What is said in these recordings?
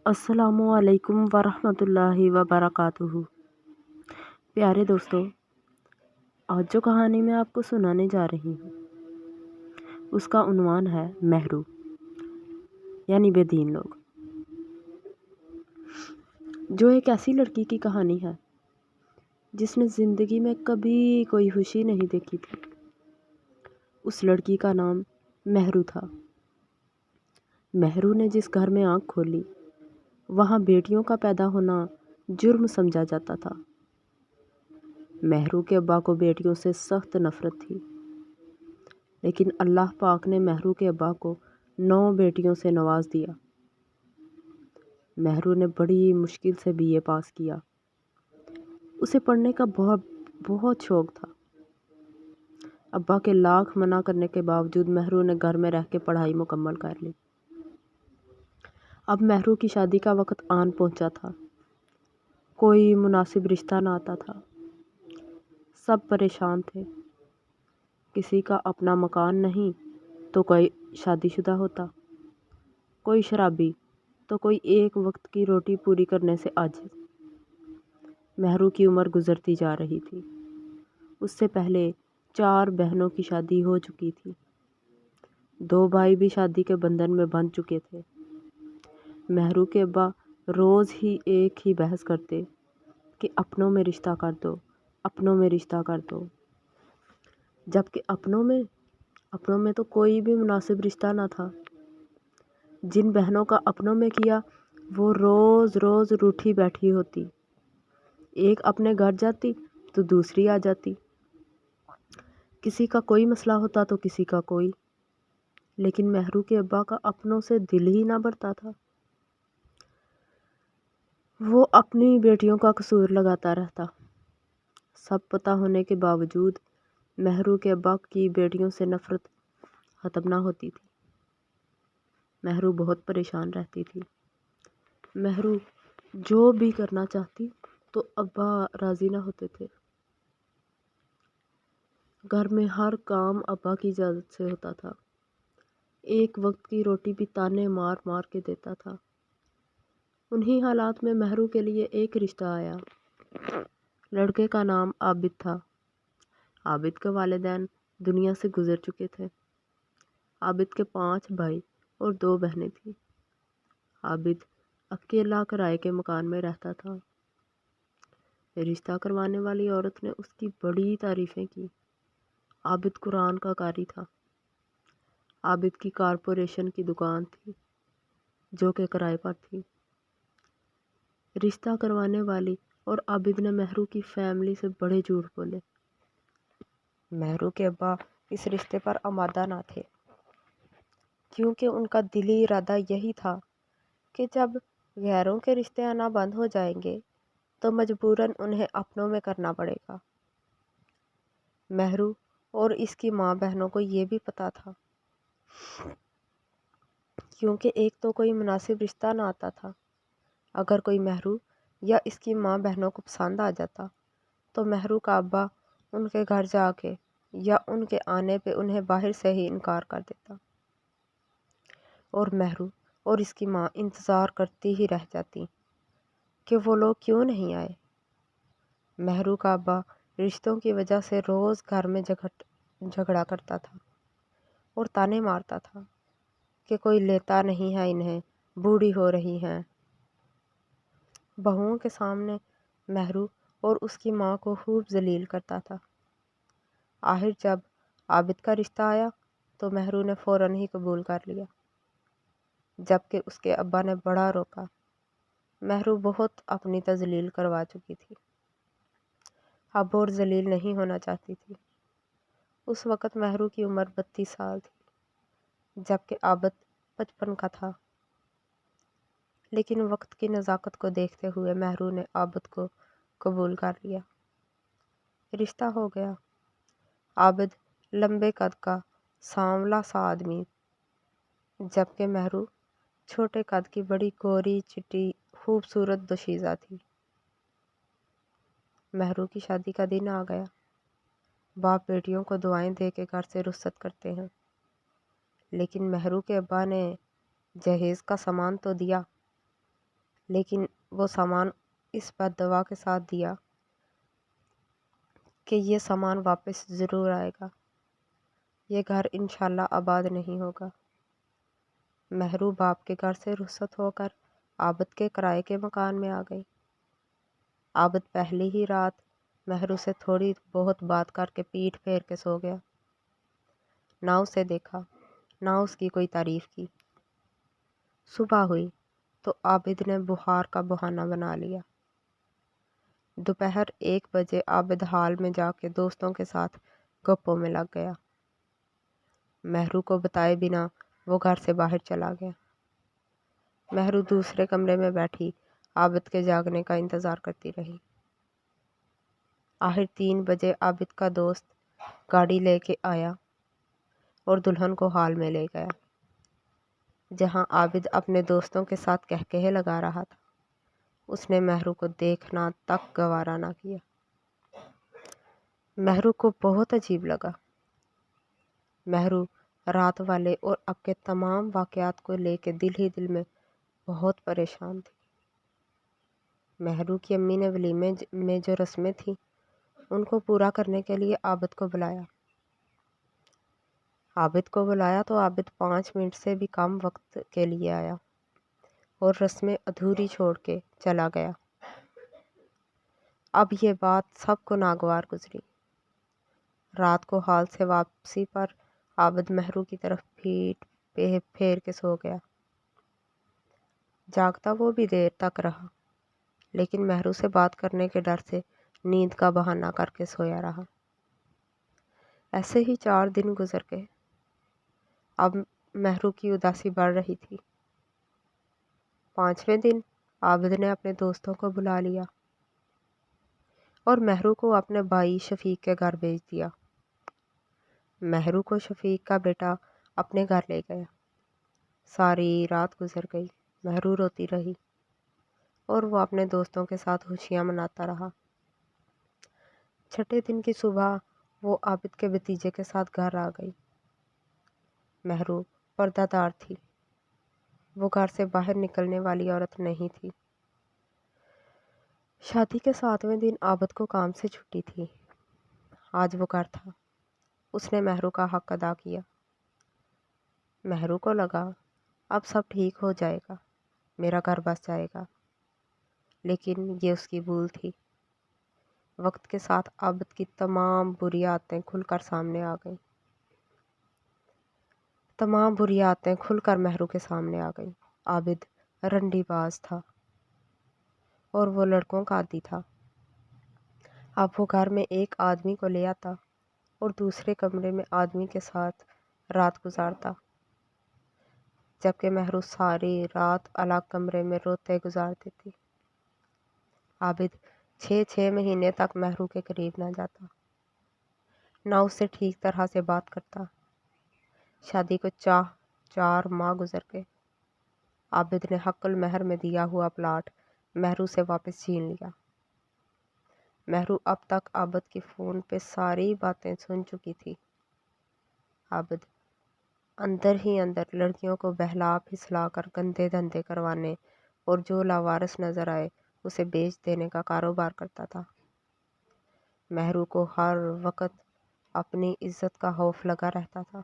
السلام علیکم ورحمۃ اللہ وبرکاتہ۔ پیارے دوستو، آج جو کہانی میں آپ کو سنانے جا رہی ہوں اس کا عنوان ہے مہرو یعنی بے دین لوگ، جو ایک ایسی لڑکی کی کہانی ہے جس نے زندگی میں کبھی کوئی خوشی نہیں دیکھی تھی۔ اس لڑکی کا نام مہرو تھا۔ مہرو نے جس گھر میں آنکھ کھولی وہاں بیٹیوں کا پیدا ہونا جرم سمجھا جاتا تھا۔ مہرو کے ابا کو بیٹیوں سے سخت نفرت تھی، لیکن اللہ پاک نے مہرو کے ابا کو 9 بیٹیوں سے نواز دیا۔ مہرو نے بڑی مشکل سے BA پاس کیا۔ اسے پڑھنے کا بہت شوق تھا۔ ابا کے لاکھ منع کرنے کے باوجود مہرو نے گھر میں رہ کے پڑھائی مکمل کر لی۔ اب مہرو کی شادی کا وقت آن پہنچا تھا۔ کوئی مناسب رشتہ نہ آتا تھا۔ سب پریشان تھے۔ کسی کا اپنا مکان نہیں تو کوئی شادی شدہ ہوتا، کوئی شرابی تو کوئی ایک وقت کی روٹی پوری کرنے سے عاجز۔ مہرو کی عمر گزرتی جا رہی تھی۔ اس سے پہلے 4 بہنوں کی شادی ہو چکی تھی۔ 2 بھائی بھی شادی کے بندھن میں بندھ چکے تھے۔ مہرو کے ابا روز ہی ایک ہی بحث کرتے کہ اپنوں میں رشتہ کر دو، اپنوں میں رشتہ کر دو، جبکہ اپنوں میں تو کوئی بھی مناسب رشتہ نہ تھا۔ جن بہنوں کا اپنوں میں کیا وہ روز روز روٹھی بیٹھی ہوتی، ایک اپنے گھر جاتی تو دوسری آ جاتی۔ کسی کا کوئی مسئلہ ہوتا تو کسی کا کوئی، لیکن مہرو کے ابا کا اپنوں سے دل ہی نہ بھرتا تھا۔ وہ اپنی بیٹیوں کا قصور لگاتا رہتا۔ سب پتہ ہونے کے باوجود مہرو کے ابا کی بیٹیوں سے نفرت ختم نہ ہوتی تھی۔ مہرو بہت پریشان رہتی تھی۔ مہرو جو بھی کرنا چاہتی تو ابا راضی نہ ہوتے تھے۔ گھر میں ہر کام ابا کی اجازت سے ہوتا تھا۔ ایک وقت کی روٹی بھی تانے مار مار کے دیتا تھا۔ انہی حالات میں مہرو کے لیے ایک رشتہ آیا۔ لڑکے کا نام عابد تھا۔ عابد کے والدین دنیا سے گزر چکے تھے۔ عابد کے 5 بھائی اور 2 بہنیں تھیں۔ عابد اکیلا کرائے کے مکان میں رہتا تھا۔ رشتہ کروانے والی عورت نے اس کی بڑی تعریفیں کی۔ عابد قرآن کا قاری تھا۔ عابد کی کارپوریشن کی دکان تھی جو کہ کرائے پر تھی۔ رشتہ کروانے والی اور عابد نے مہرو کی فیملی سے بڑے جھوٹ بولے۔ مہرو کے ابا اس رشتے پر آمادہ نہ تھے، کیونکہ ان کا دلی ارادہ یہی تھا کہ جب غیروں کے رشتے آنا بند ہو جائیں گے تو مجبوراً انہیں اپنوں میں کرنا پڑے گا۔ مہرو اور اس کی ماں بہنوں کو یہ بھی پتہ تھا، کیونکہ ایک تو کوئی مناسب رشتہ نہ آتا تھا۔ اگر کوئی مہرو یا اس کی ماں بہنوں کو پسند آ جاتا تو مہرو کا ابا ان کے گھر جا کے یا ان کے آنے پہ انہیں باہر سے ہی انکار کر دیتا، اور مہرو اور اس کی ماں انتظار کرتی ہی رہ جاتی کہ وہ لوگ کیوں نہیں آئے۔ مہرو کا ابا رشتوں کی وجہ سے روز گھر میں جھگڑا کرتا تھا اور تانے مارتا تھا کہ کوئی لیتا نہیں ہے انہیں، بوڑھی ہو رہی ہیں۔ بہوؤں کے سامنے مہرو اور اس کی ماں کو خوب ذلیل کرتا تھا۔ آخر جب عابد کا رشتہ آیا تو مہرو نے فوراً ہی قبول کر لیا، جبکہ اس کے ابا نے بڑا روکا۔ مہرو بہت اپنی تذلیل کروا چکی تھی، اب اور ذلیل نہیں ہونا چاہتی تھی۔ اس وقت مہرو کی عمر 32 سال تھی، جبکہ عابد 55 کا تھا۔ لیکن وقت کی نزاکت کو دیکھتے ہوئے مہرو نے عابد کو قبول کر لیا۔ رشتہ ہو گیا۔ عابد لمبے قد کا سانولا سا آدمی، جبکہ مہرو چھوٹے قد کی بڑی گوری چٹی خوبصورت دوشیزہ تھی۔ مہرو کی شادی کا دن آ گیا۔ باپ بیٹیوں کو دعائیں دے کے گھر سے رخصت کرتے ہیں، لیکن مہرو کے ابا نے جہیز کا سامان تو دیا، لیکن وہ سامان اس بددعا کے ساتھ دیا کہ یہ سامان واپس ضرور آئے گا، یہ گھر انشاءاللہ آباد نہیں ہوگا۔ مہرو باپ کے گھر سے رخصت ہو کر عابد کے کرائے کے مکان میں آ گئی۔ عابد پہلی ہی رات مہرو سے تھوڑی بہت بات کر کے پیٹھ پھیر کے سو گیا، نہ اسے دیکھا نہ اس کی کوئی تعریف کی۔ صبح ہوئی تو عابد نے بخار کا بہانہ بنا لیا۔ دوپہر 1 بجے عابد ہال میں جا کے دوستوں کے ساتھ گپوں میں لگ گیا۔ مہرو کو بتائے بنا وہ گھر سے باہر چلا گیا۔ مہرو دوسرے کمرے میں بیٹھی عابد کے جاگنے کا انتظار کرتی رہی۔ آخر 3 بجے عابد کا دوست گاڑی لے کے آیا اور دلہن کو ہال میں لے گیا، جہاں عابد اپنے دوستوں کے ساتھ کہکہے لگا رہا تھا۔ اس نے مہرو کو دیکھنا تک گوارا نہ کیا۔ مہرو کو بہت عجیب لگا۔ مہرو رات والے اور اب کے تمام واقعات کو لے کے دل ہی دل میں بہت پریشان تھی۔ مہرو کی امی نے ولیمے میں جو رسمیں تھیں ان کو پورا کرنے کے لیے عابد کو بلایا۔ عابد کو بلایا تو عابد 5 منٹ سے بھی کم وقت کے لیے آیا اور رسمیں ادھوری چھوڑ کے چلا گیا۔ اب یہ بات سب کو ناگوار گزری۔ رات کو ہال سے واپسی پر عابد مہرو کی طرف پیٹھ پھیر کے سو گیا۔ جاگتا وہ بھی دیر تک رہا، لیکن مہرو سے بات کرنے کے ڈر سے نیند کا بہانہ کر کے سویا رہا۔ ایسے ہی 4 دن گزر گئے۔ اب مہرو کی اداسی بڑھ رہی تھی۔ 5ویں دن عابد نے اپنے دوستوں کو بلا لیا اور مہرو کو اپنے بھائی شفیق کے گھر بھیج دیا۔ مہرو کو شفیق کا بیٹا اپنے گھر لے گیا۔ ساری رات گزر گئی، مہرو روتی رہی اور وہ اپنے دوستوں کے ساتھ خوشیاں مناتا رہا۔ 6 دن کی صبح وہ عابد کے بھتیجے کے ساتھ گھر آ گئی۔ مہرو پردہ دار تھی، وہ گھر سے باہر نکلنے والی عورت نہیں تھی۔ شادی کے 7ویں دن عابد کو کام سے چھٹی تھی۔ آج وہ گھر تھا۔ اس نے مہرو کا حق ادا کیا۔ مہرو کو لگا اب سب ٹھیک ہو جائے گا، میرا گھر بس جائے گا، لیکن یہ اس کی بھول تھی۔ وقت کے ساتھ عابد کی تمام بری عادتیں کھل کر سامنے آ گئیں۔ تمام بری عادتیں کھل کر مہرو کے سامنے آ گئیں۔ عابد رنڈی باز تھا اور وہ لڑکوں کا عادی تھا۔ اب وہ گھر میں ایک آدمی کو لے آتا اور دوسرے کمرے میں آدمی کے ساتھ رات گزارتا، جبکہ مہرو ساری رات الگ کمرے میں روتے گزارتی تھی۔ عابد 6 مہینے تک مہرو کے قریب نہ جاتا، نہ اس سے ٹھیک طرح سے بات کرتا۔ شادی کو 4 ماہ گزر گئے۔ عابد نے حق المہر میں دیا ہوا پلاٹ مہرو سے واپس چھین لیا۔ مہرو اب تک عابد کی فون پہ ساری باتیں سن چکی تھی۔ عابد اندر ہی اندر لڑکیوں کو بہلا پھسلا کر گندے دھندے کروانے اور جو لاوارث نظر آئے اسے بیچ دینے کا کاروبار کرتا تھا۔ مہرو کو ہر وقت اپنی عزت کا خوف لگا رہتا تھا۔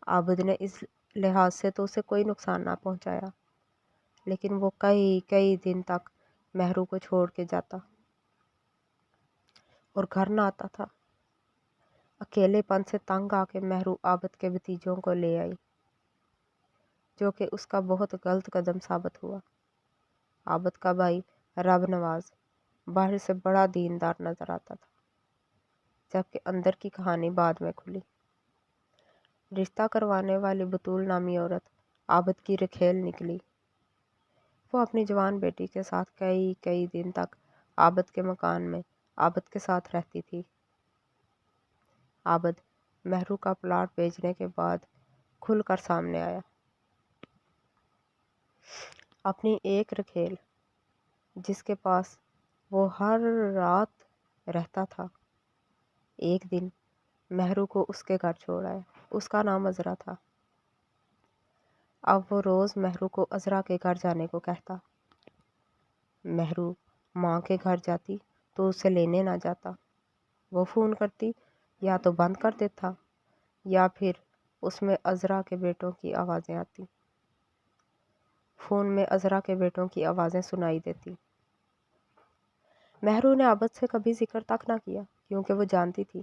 عابد نے اس لحاظ سے تو اسے کوئی نقصان نہ پہنچایا، لیکن وہ کئی دن تک مہرو کو چھوڑ کے جاتا اور گھر نہ آتا تھا۔ اکیلے پن سے تنگ آ کے مہرو عابد کے بھتیجوں کو لے آئی، جو کہ اس کا بہت غلط قدم ثابت ہوا۔ عابد کا بھائی رب نواز باہر سے بڑا دیندار نظر آتا تھا، جبکہ اندر کی کہانی بعد میں کھلی۔ رشتہ کروانے والی بطول نامی عورت عابد کی رکھیل نکلی۔ وہ اپنی جوان بیٹی کے ساتھ کئی دن تک عابد کے مکان میں عابد کے ساتھ رہتی تھی۔ عابد مہرو کا پلاٹ بیچنے کے بعد کھل کر سامنے آیا۔ اپنی ایک رکھیل جس کے پاس وہ ہر رات رہتا تھا، ایک دن مہرو کو اس کے گھر چھوڑ آیا۔ اس کا نام عذرا تھا۔ اب وہ روز مہرو کو عذرا کے گھر جانے کو کہتا۔ مہرو ماں کے گھر جاتی تو اسے لینے نہ جاتا۔ وہ فون کرتی یا تو بند کر دیتا یا پھر اس میں عذرا کے بیٹوں کی آوازیں آتی۔ فون میں عذرا کے بیٹوں کی آوازیں سنائی دیتی۔ مہرو نے عابد سے کبھی ذکر تک نہ کیا کیونکہ وہ جانتی تھی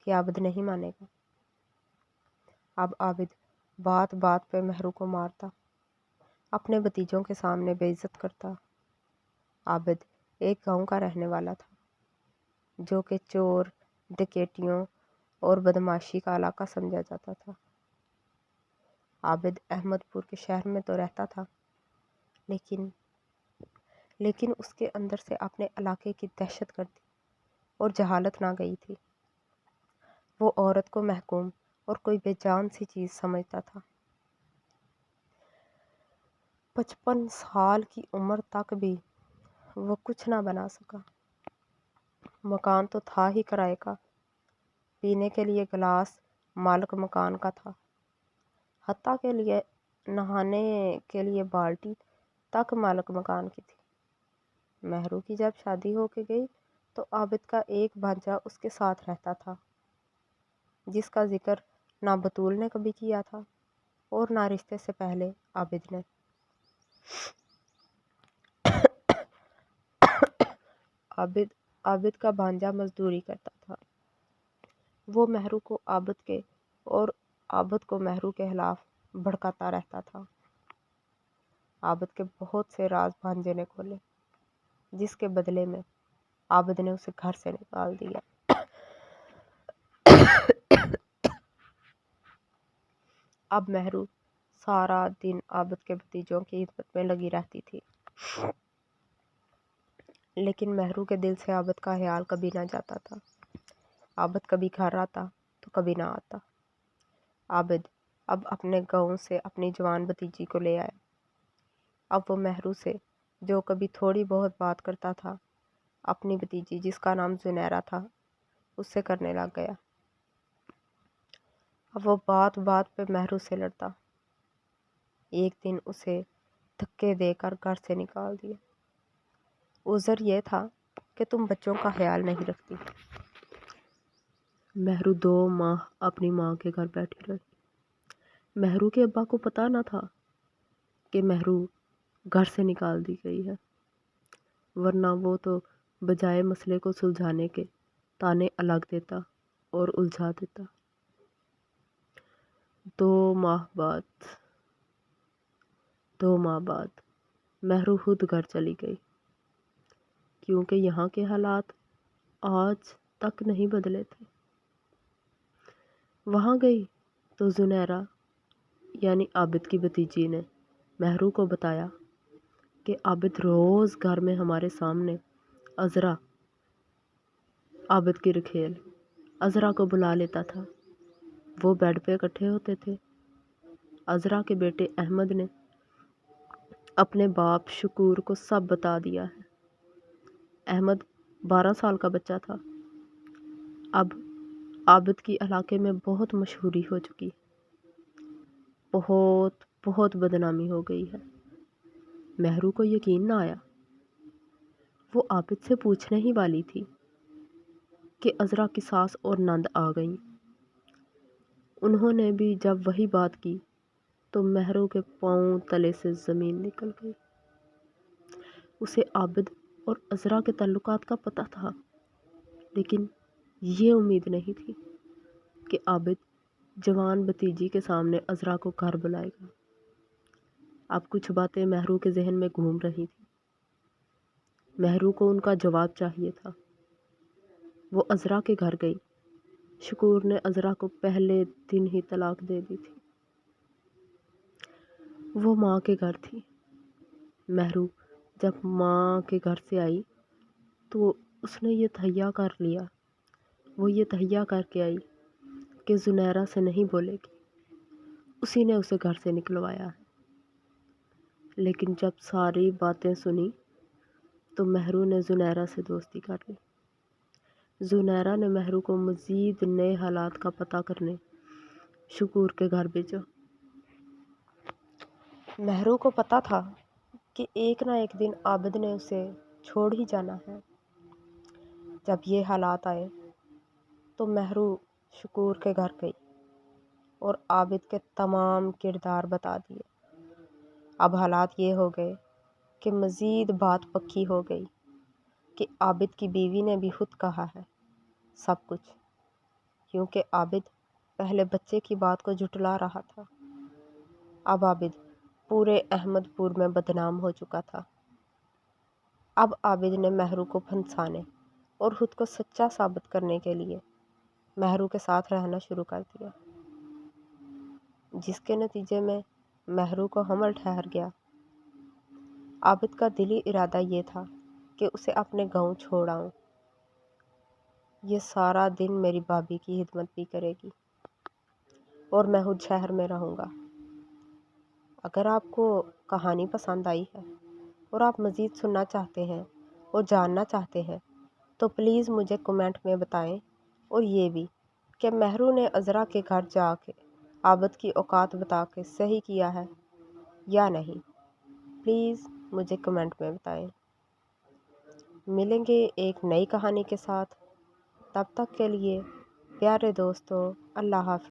کہ عابد نہیں مانے گا۔ اب عابد بات بات پہ مہرو کو مارتا، اپنے بھتیجوں کے سامنے بے عزت کرتا۔ عابد ایک گاؤں کا رہنے والا تھا جو کہ چور، ڈکیتیوں اور بدماشی کا علاقہ سمجھا جاتا تھا۔ عابد احمد پور کے شہر میں تو رہتا تھا لیکن اس کے اندر سے اپنے علاقے کی دہشت گردی اور جہالت نہ گئی تھی۔ وہ عورت کو محکوم اور کوئی بے جان سی چیز سمجھتا تھا۔ 55 سال کی عمر تک بھی وہ کچھ نہ بنا سکا۔ مکان تو تھا ہی کرائے کا، پینے کے لیے گلاس مالک مکان کا تھا، حتیٰ کے لیے نہانے کے لیے بالٹی تک مالک مکان کی تھی۔ مہرو کی جب شادی ہو کے گئی تو عابد کا ایک بھانجا اس کے ساتھ رہتا تھا جس کا ذکر نہ بطول نے کبھی کیا تھا اور نہ رشتے سے پہلے عابد نے۔ عابد کا بھانجا مزدوری کرتا تھا۔ وہ مہرو کو عابد کے اور عابد کو مہرو کے خلاف بھڑکاتا رہتا تھا۔ عابد کے بہت سے راز بھانجے نے کھولے جس کے بدلے میں عابد نے اسے گھر سے نکال دیا۔ اب مہرو سارا دن عابد کے بھتیجوں کی خدمت میں لگی رہتی تھی، لیکن مہرو کے دل سے عابد کا خیال کبھی نہ جاتا تھا۔ عابد کبھی گھر آتا تو کبھی نہ آتا۔ عابد اب اپنے گاؤں سے اپنی جوان بھتیجی کو لے آیا۔ اب وہ مہرو سے جو کبھی تھوڑی بہت بات کرتا تھا، اپنی بھتیجی جس کا نام زنیرہ تھا اس سے کرنے لگ گیا۔ اب وہ بات بات پہ مہرو سے لڑتا۔ ایک دن اسے دھکے دے کر گھر سے نکال دیا۔ عذر یہ تھا کہ تم بچوں کا خیال نہیں رکھتی۔ مہرو 2 ماہ اپنی ماں کے گھر بیٹھی رہی۔ مہرو کے ابا کو پتہ نہ تھا کہ مہرو گھر سے نکال دی گئی ہے، ورنہ وہ تو بجائے مسئلے کو سلجھانے کے تانے الگ دیتا اور الجھا دیتا۔ 2 ماہ بعد مہرو خود گھر چلی گئی کیونکہ یہاں کے حالات آج تک نہیں بدلے تھے۔ وہاں گئی تو زنیرہ یعنی عابد کی بھتیجی نے مہرو کو بتایا کہ عابد روز گھر میں ہمارے سامنے عذرا، عابد کی رکھیل، عذرا کو بلا لیتا تھا۔ وہ بیڈ پہ اکٹھے ہوتے تھے۔ عذرا کے بیٹے احمد نے اپنے باپ شکور کو سب بتا دیا ہے۔ احمد 12 سال کا بچہ تھا۔ اب عابد کی علاقے میں بہت مشہوری ہو چکی، بہت بدنامی ہو گئی ہے۔ مہرو کو یقین نہ آیا۔ وہ عابد سے پوچھنے ہی والی تھی کہ عذرا کی ساس اور نند آ گئیں۔ انہوں نے بھی جب وہی بات کی تو مہرو کے پاؤں تلے سے زمین نکل گئی۔ اسے عابد اور عذرا کے تعلقات کا پتہ تھا، لیکن یہ امید نہیں تھی کہ عابد جوان بھتیجی کے سامنے عذرا کو گھر بلائے گا۔ اب کچھ باتیں مہرو کے ذہن میں گھوم رہی تھی۔ مہرو کو ان کا جواب چاہیے تھا۔ وہ عذرا کے گھر گئی۔ شکور نے عذرا کو پہلے دن ہی طلاق دے دی تھی۔ وہ ماں کے گھر تھی۔ مہرو جب ماں کے گھر سے آئی تو اس نے یہ تہیا کر کے آئی کہ زنیرہ سے نہیں بولے گی، اسی نے اسے گھر سے نکلوایا ہے۔ لیکن جب ساری باتیں سنی تو مہرو نے زنیرہ سے دوستی کر لی۔ زنیرہ نے مہرو کو مزید نئے حالات کا پتہ کرنے شکور کے گھر بھیجا۔ مہرو کو پتہ تھا کہ ایک نہ ایک دن عابد نے اسے چھوڑ ہی جانا ہے۔ جب یہ حالات آئے تو مہرو شکور کے گھر گئی اور عابد کے تمام کردار بتا دیے۔ اب حالات یہ ہو گئے کہ مزید بات پکی ہو گئی کہ عابد کی بیوی نے بھی خود کہا ہے سب کچھ، کیونکہ عابد پہلے بچے کی بات کو جھٹلا رہا تھا۔ اب عابد پورے احمد پور میں بدنام ہو چکا تھا۔ اب عابد نے مہرو کو پھنسانے اور خود کو سچا ثابت کرنے کے لیے مہرو کے ساتھ رہنا شروع کر دیا، جس کے نتیجے میں مہرو کو حمل ٹھہر گیا۔ عابد کا دلی ارادہ یہ تھا کہ اسے اپنے گاؤں چھوڑ آؤں۔ یہ سارا دن میری بھابھی کی خدمت بھی کرے گی اور میں خود شہر میں رہوں گا۔ اگر آپ کو کہانی پسند آئی ہے اور آپ مزید سننا چاہتے ہیں اور جاننا چاہتے ہیں تو پلیز مجھے کمنٹ میں بتائیں، اور یہ بھی کہ مہرو نے عذرا کے گھر جا کے عابد کی اوقات بتا کے صحیح کیا ہے یا نہیں، پلیز مجھے کمنٹ میں بتائیں۔ ملیں گے ایک نئی کہانی کے ساتھ، تب تک کے لیے پیارے دوستو، اللہ حافظ۔